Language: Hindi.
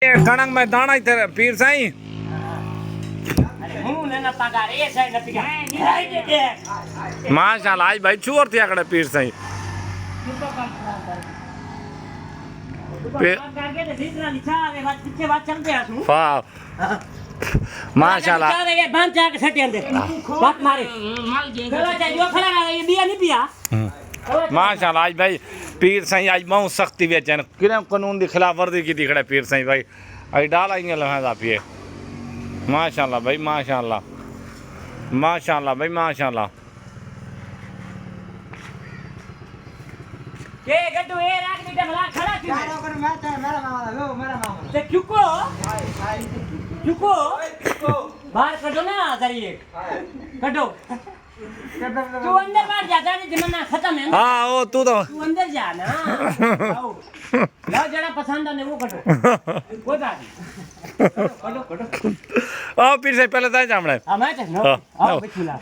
कणक में दाना ही थे पीर साईं माशाल्लाह आज भाई चूर थी अकड़े पीर साईं वाह माशाल्लाह माशाल्लाह आज भाई पीर साईं आज बहुत सख्ती वेचन किन कानून की खिलाफ वर्जी की थी खड़े पीर साईं भाई आज डाला ही लगा पिए माशाल्लाह भाई माशाल्लाह माशाल्लाह भाई माशाल्लाह ये गड्डू ये राख नीचे भला खड़ा क्यों है कर मेरा मामा लो मेरा मामा ते चुको बाहर कढो ना जरिए कढो तू अंदर बाहर जा जा जमाना खत्म है ना हाँ वो तू तो तू अंदर जा ना आओ लो जरा पसंद है वो कढो वो दादी कढो आओ पीर साईं पहले ताई जामड़े हां मैं चलो आओ बिछुला